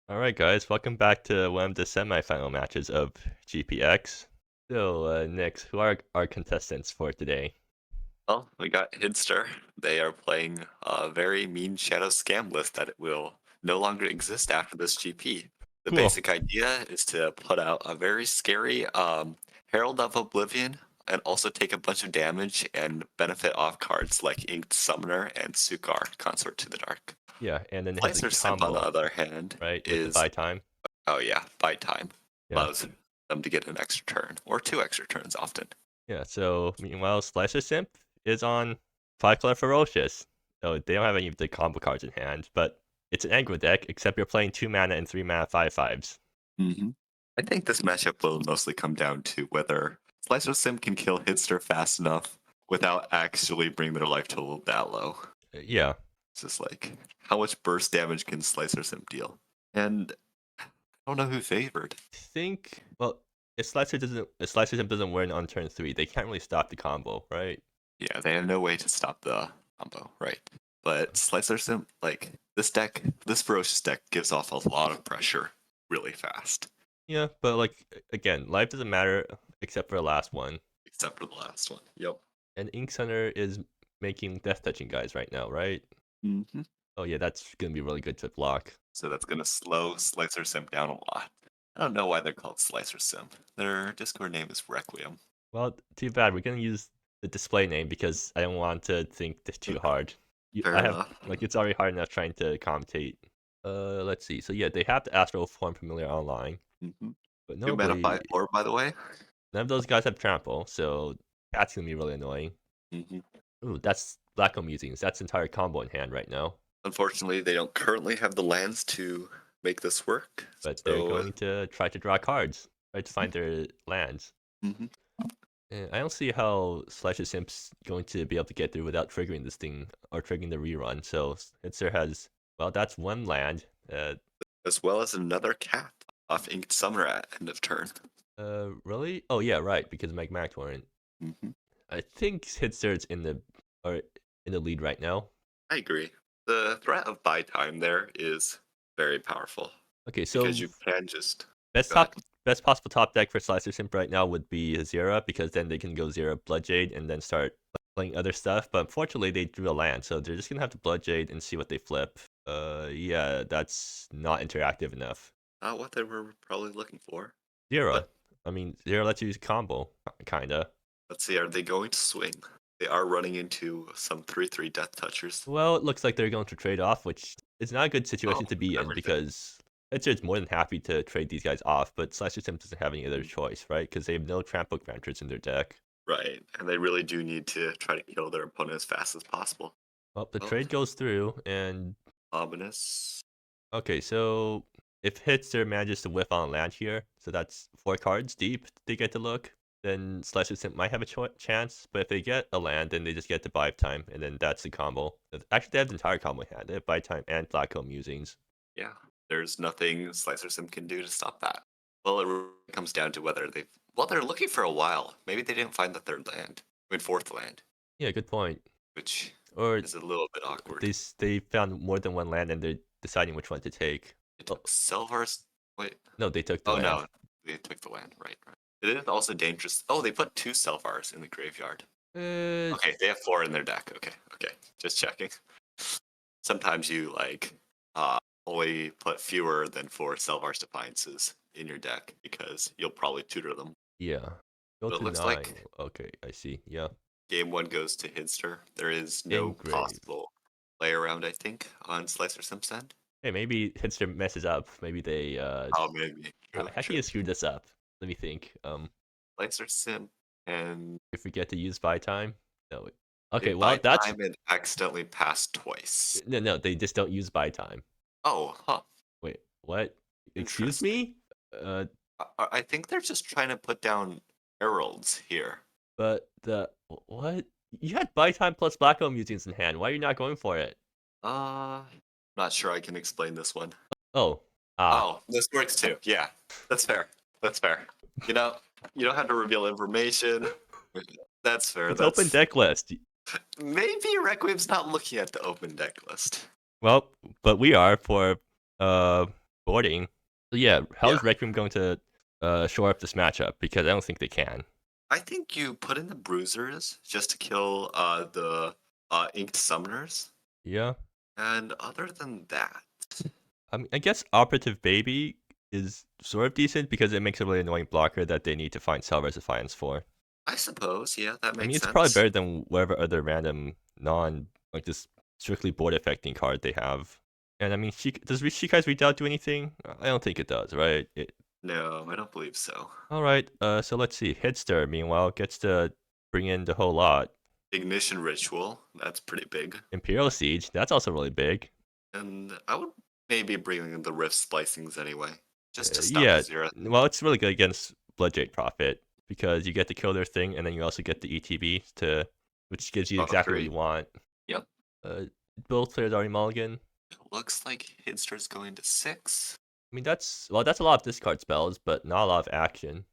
Alright guys, welcome back to one of the semifinal matches of GPX. So, Nix, who are our contestants for today? Well, we got Hidster. They are playing a very mean shadow scam list that it will no longer exist after this GP. The Cool. basic idea is to put out a very scary Herald of Oblivion and also take a bunch of damage and benefit off cards like Inked Summoner and Sukar, Consort to the Dark. Yeah, and then they have the Slicer Simp, on the combo, other hand, right, with the is, buy time. oh yeah, buy time. Yeah. Allows them to get an extra turn, or two extra turns often. Yeah, so meanwhile, Slicer Simp is on 5-color Ferocious. So they don't have any of the combo cards in hand, but it's an aggro deck, except you're playing 2 mana and 3 mana 5/5s. hmm I think this matchup will mostly come down to whether Slicer Sim can kill Hitster fast enough without actually bringing their life total that low. Yeah. It's just like, how much burst damage can Slicer Sim deal? And I don't know who favored. Think, well, if Slicer Simp doesn't win on turn 3, they can't really stop the combo, right? Yeah, they have no way to stop the combo, right? But Slicer Sim, like, this Ferocious deck gives off a lot of pressure really fast. Yeah, but like again, life doesn't matter except for the last one. Except for the last one. Yep. And Ink Center is making death touching guys right now, right? hmm Oh yeah, that's gonna be really good to block. So that's going to slow Slicer Sim down a lot. I don't know why they're called Slicer Sim. Their Discord name is Requiem. Well, too bad. We're gonna use the display name because I don't want to think too hard. I Fair have enough. like it's already hard enough trying to commentate. Let's see. So yeah, they have the Astral Form Familiar online, hmm but 2 mana nobody, 5/4, by the way. none of those guys have trample, so that's gonna be really annoying. hmm Ooh, that's Black Musings. That's entire combo in hand right now. Unfortunately, they don't currently have the lands to make this work. But they're So, going to try to draw cards, try to find their lands. mhm. And I don't see how Slasher Simp's going to be able to get through without triggering this thing or triggering the rerun. So Hitzer has, well, that's one land. As well as another cat off Inked Summoner at end of turn. Really? Oh yeah, right, because Magmac weren't. hmm I think Hitzer's in the or in the lead right now. I agree. The threat of buy time there is very powerful Okay, because so you can just best go ahead. top best possible top deck for Slicer Simp right now would be Azira because then they can go Zero Bloodjade and then start playing other stuff. But unfortunately, they drew a land, so they're just gonna have to Bloodjade and see what they flip. Yeah, that's not interactive enough. Not what they were probably looking for. Zero, But I mean, Zero lets you use combo, kinda. let's see, are they going to swing? They are running into some 3/3 Death Touchers. Well, it looks like they're going to trade off, which is not a good Oh, situation to be in everything. because Hitcher's more than happy to trade these guys off, but Slasher Simp doesn't have any other Mm, choice, right? Because they have no Trample Granters in their deck. right, and they really do need to try to kill their opponent as fast as possible. Well, the Well, trade goes through, and ominous. okay, so if Hitzer manages to whiff on land here, so that's 4 cards deep they get to look, then Slasher Simp might have a chance, but if they get a land, then they just get to buy time, and then that's the combo. Actually, they have the entire combo in hand. They have buy time and Black Hole Musings. Yeah, there's nothing Slicer Sim can do to stop that. Well, it really comes down to whether they're looking for a while. Maybe they didn't find the third land. I mean, fourth land, Yeah, good point. which Or is a little bit awkward. they found more than one land and they're deciding which one to take. They Oh, took Selvar's. Wait. no, they took the Oh land. no, they took the land. Right, right. It is also dangerous. Oh, they put two Selvars in the graveyard. Uh, Okay, they have four in their deck. Okay, okay. Just checking. Sometimes you only put fewer than four Selvar's Defiances in your deck because you'll probably tutor them. yeah. Go But it to looks 9. like Okay, I see. Yeah. game one goes to Hidster. There is no Engrave. possible play around, I think, on Slicer Sim's end. Hey, maybe Hitster messes up. Maybe they Oh, maybe. True, how can true. you screw this up? Let me think. Slicer Sim and If we get to use buy time? No. they Okay, well buy that's time and accidentally pass twice. no, they just don't use buy time. Oh, huh. Wait, what? Excuse Interesting. me? Uh, I think they're just trying to put down heralds here. but the what? You had buy time plus Black Hole Musings in hand. Why are you not going for it? Not sure I can explain this one. Oh, ah, Oh, this works too. Yeah, that's fair. That's fair. You know, you don't have to reveal information. That's fair. it's open That's deck list. maybe Requiem's not looking at the open deck list. Well, but we are for uh boarding. So yeah, how Yeah. is Requiem going to shore up this matchup? Because I don't think they can. I think you put in the bruisers just to kill the inked summoners. Yeah. And other than that, I mean, I guess Operative Baby is sort of decent because it makes a really annoying blocker that they need to find Salvar's Defiance for. I suppose, yeah, that I mean, makes it's probably sense. better than whatever other random like just strictly board affecting card they have. And I mean, does Shikai's Redoubt do anything? I don't think it does, right? No, I don't believe so. All right. So let's see. Hidster, meanwhile, gets to bring in the whole lot. Ignition Ritual, that's pretty big. Imperial Siege, that's also really big. And I would maybe bring in the Rift Splicings anyway, just to stop the Yeah. Zero. Well, it's really good against Bloodjade Prophet because you get to kill their thing, and then you also get the ETB which gives you Oh, exactly what great. you want. Yep. Both players already mulligan. It looks like Hidster's going to 6. I mean, that's a lot of discard spells, but not a lot of action.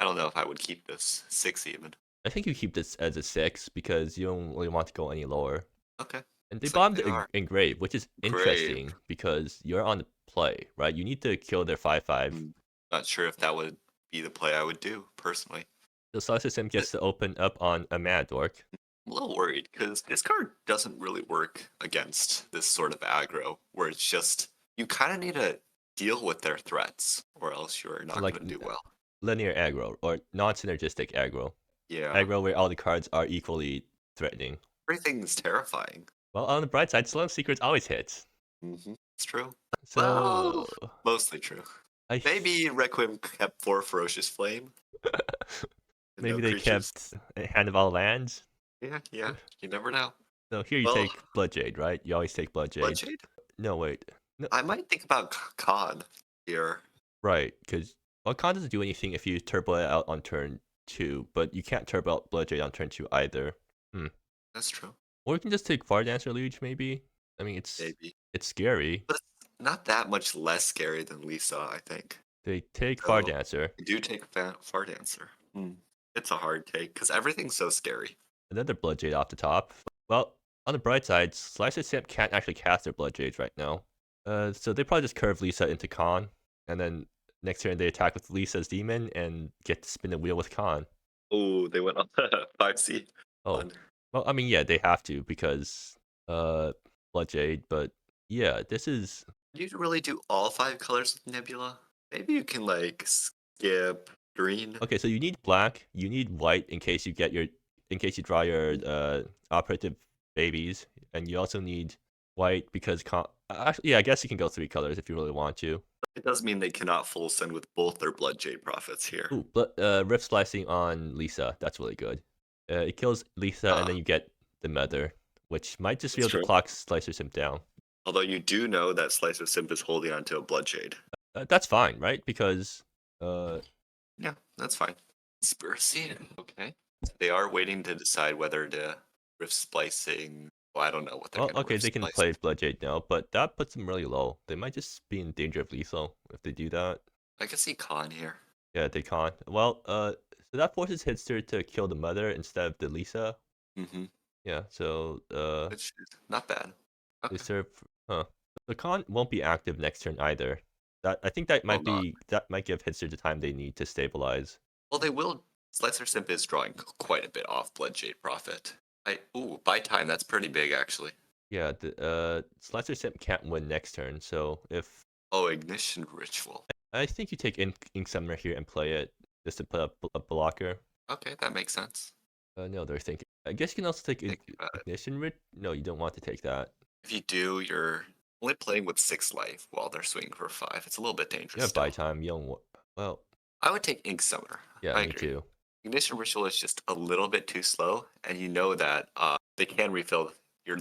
I don't know if I would keep this 6 even. I think you keep this as a 6 because you don't really want to go any lower. Okay. And they Looks like bombed they are. Engrave, which is Grave. interesting because you're on the play, right? You need to kill their 5/5. Not sure if that would be the play I would do, personally. The Celestial Sim gets to open up on a Mad Dork. I'm a little worried because this card doesn't really work against this sort of aggro, where it's just you kind of need to deal with their threats, or else you're not Like going to do well. linear aggro or non-synergistic aggro. Yeah, Aggro where all the cards are equally threatening. everything's terrifying. Well, on the bright side, Slum Secrets always hits. It's true. So Well, mostly true. I Maybe Requiem kept 4 Ferocious Flame. and maybe no they creatures. kept a Hand of All Lands. Yeah. You never know. So here you Well, take Bloodjade, right? You always take Bloodjade. Bloodshade? No, wait. No, I might think about Khan here. right, because Khan doesn't do anything if you turbo it out on turn 2, but you can't turbo out Bloodjade on turn 2 either. That's true. Or you can just take Far Dancer Luge, maybe. I mean, Maybe. it's scary. But it's not that much less scary than Lisa, I think. They take Far So, Dancer. I do take Far Dancer. It's a hard take because everything's so scary. Another Bloodjade off the top. Well, on the bright side, Slicer Simp can't actually cast their Bloodjades right now. So they probably just curve Lisa into Khan, and then next turn they attack with Lisa's Demon and get to spin the wheel with Khan. Oh, they went on the 5C. Oh, Fun. well, I mean, yeah, they have to because Bloodjade, but yeah, this is... Do you really do all 5 colors with Nebula? Maybe you can like skip green. Okay, so you need black, you need white in case you draw your operative babies, and you also need white because actually, yeah, I guess you can go 3 colors if you really want to. It does mean they cannot full send with both their Bloodjade Prophets here. Ooh, but Rift Slicing on Lisa, that's really good. It kills Lisa, and then you get the Mother, which might just be able to clock Slicer Simp down. Although you do know that Slicer Simp is holding onto a Bloodjade. That's fine, right? Because yeah, that's fine. Conspiracy. Okay. They are waiting to decide whether to Rift Splicing. Well, I don't know what they're going to okay, they can play Bloodjade now, but that puts them really low. They might just be in danger of lethal if they do that. I can see Khan here. Yeah, they can't. Well, so that forces Hidster to kill the Mother instead of the Lisa. Yeah, so which is not bad. They serve. The Khan won't be active next turn either. I think that might give Hidster the time they need to stabilize. Well, they will. Slicer Simp is drawing quite a bit off Bloodjade Prophet. Buy time. That's pretty big, actually. Yeah, the Slicer Simp can't win next turn, so if... Oh, Ignition Ritual. I think you take Ink Summoner here and play it just to put up a blocker. Okay, that makes sense. No, they're thinking. I guess you can also take Ignition Ritual. No, you don't want to take that. If you do, you're only playing with 6 life while they're swinging for 5. It's a little bit dangerous. You have buy time. You don't. Well, I would take Ink Summoner. Yeah, I me agree. too. Ignition Ritual is just a little bit too slow, and you know that they can refill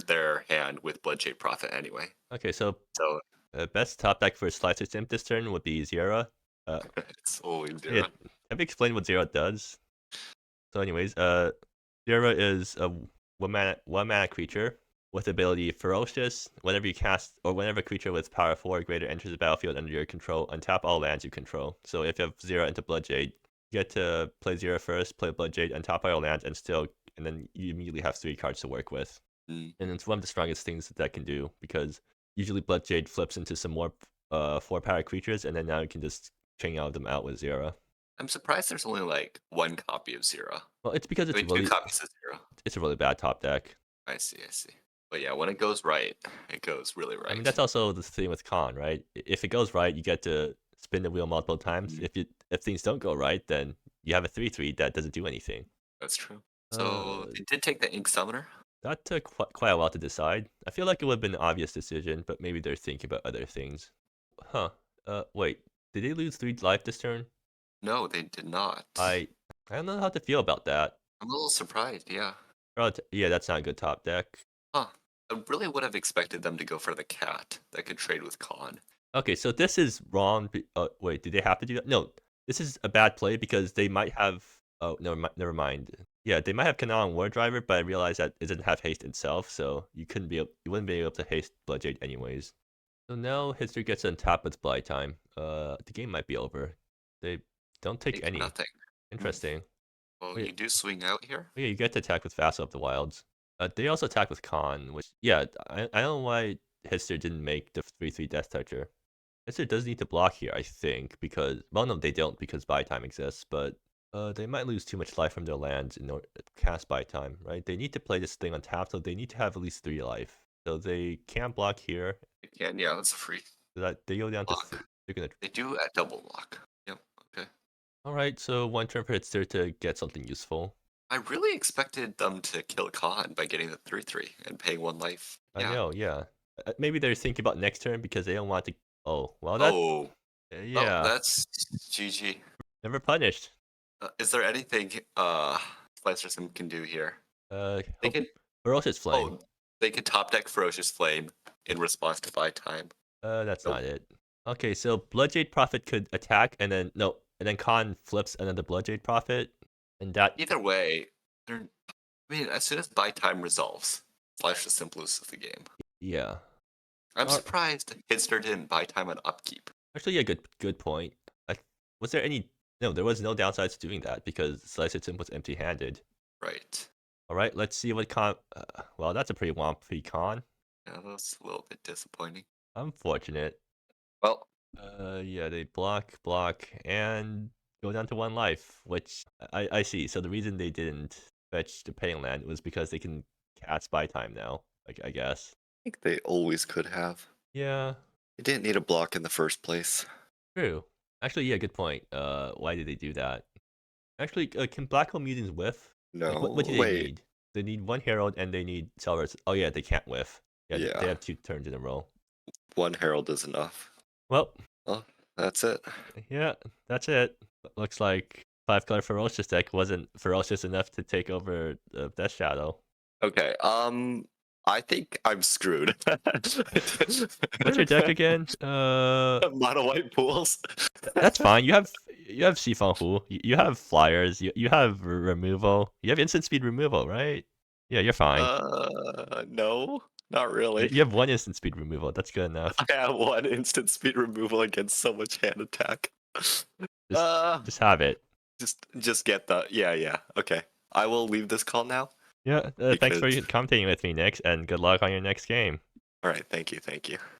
their hand with Bloodjade Prophet anyway. Okay, so best top deck for Slicer Simp this turn would be Zera. It's always Zera. Yeah, have you explained what Zera does? So anyways, Zera is a one mana creature with ability Ferocious. Whenever you cast, or whenever a creature with power 4 or greater enters the battlefield under your control, untap all lands you control. So if you have Zera into Bloodjade, you get to play Zera first, play Bloodjade, untap all lands, and then you immediately have 3 cards to work with. And it's one of the strongest things that can do, because usually Bloodjade flips into some more 4 power creatures, and then now you can just chain all of them out with 0. I'm surprised there's only like one copy of Zero. Well, it's because I mean, two copies of Zero. it's a really bad top deck. I see. But yeah, when it goes right, it goes really I mean, right. that's also the thing with con, right? If it goes right, you get to spin the wheel multiple times. Mhm. If things don't go right, then you have a 3/3 that doesn't do anything. That's true. So Uh, they did take the Ink Summoner. that took quite a while to decide. I feel like it would have been an obvious decision, but maybe they're thinking about other things. Huh. Wait. Did they lose 3 life this turn? No, they did not. I don't know how to feel about that. I'm a little surprised. Yeah. Yeah, that's not a good top deck. Huh. I really would have expected them to go for the cat that could trade with Khan. Okay, so this is wrong. Wait, do they have to do that? No, this is a bad play because they might have. Oh, never mind. Yeah, they might have Canal War Driver, but I realized that it doesn't have haste itself, so you wouldn't be able to haste Bloodjade anyways. So now Hidster gets on top with Blight Time. The game might be over. They don't take Take any. nothing. Interesting. Well, Wait, you do swing out here. yeah, you get to attack with Vassal of the Wilds. They also attack with Khan, which yeah, I don't know why Hidster didn't make the 3/3 Death Toucher. Hidster does need to block here, I think, because well, no, they don't because buy time exists, but they might lose too much life from their lands in order to cast buy time, right? They need to play this thing on tap, so they need to have at least 3 life. So they can't block here. You can, yeah, that's a free So that they go down to block. they're gonna. They do at double block. Yep. Okay. All right, so 1 turn for Hidster to get something useful. I really expected them to kill Khan by getting the 3/3 and paying 1 life. I Yeah. know, yeah. Maybe they're thinking about next turn because they don't want to. Oh, well, that Oh, well, yeah, that's GG. never punished. Is there anything Slicer Sim can do here? They Hope can. Ferocious Flame. Oh, they could top deck Ferocious Flame in response to buy time. That's Nope. not it. Okay, so Bloodjade Prophet could attack, and then no, and then Khan flips another Bloodjade Prophet, and that Either way, I mean, as soon as buy time resolves, Slicer Sim loses the game. yeah. I'm Uh, surprised Hidster didn't buy time on upkeep. Actually, yeah, good point. Was there any? No, there was no downsides to doing that because Slicer Sim was empty-handed. Right. All right, let's see what Khan. Well, that's a pretty wompy Khan. Yeah, that's a little bit disappointing. Unfortunate. Well, Yeah, they block, and go down to 1 life, which I see. So the reason they didn't fetch the paying land was because they can cast buy time now. I guess. I think they always could have. Yeah, They didn't need a block in the first place. true. Actually, yeah, good point. Why did they do that? Actually, can Black Hole Mutants whiff? Like, No, what do they wait. need? They need 1 Herald and they need Celebrus. Oh yeah, they can't whiff. Yeah, they Yeah, have 2 turns in a row. 1 Herald is enough. Well, Oh, that's it. yeah, that's it. Looks like 5-color Ferocious deck wasn't ferocious enough to take over the Death Shadow. Okay, I think I'm screwed. What's your deck again? Mono white pools. That's fine. You have Sifon Hu. You have flyers. You have removal. You have instant speed removal, right? Yeah, you're fine. No, not really. You have 1 instant speed removal. That's good enough. I have 1 instant speed removal against so much hand attack. Just have it. Just get the yeah. Okay, I will leave this call now. Yeah. Thanks for Because- commentating with me, Nix, and good luck on your next game. All right, thank you.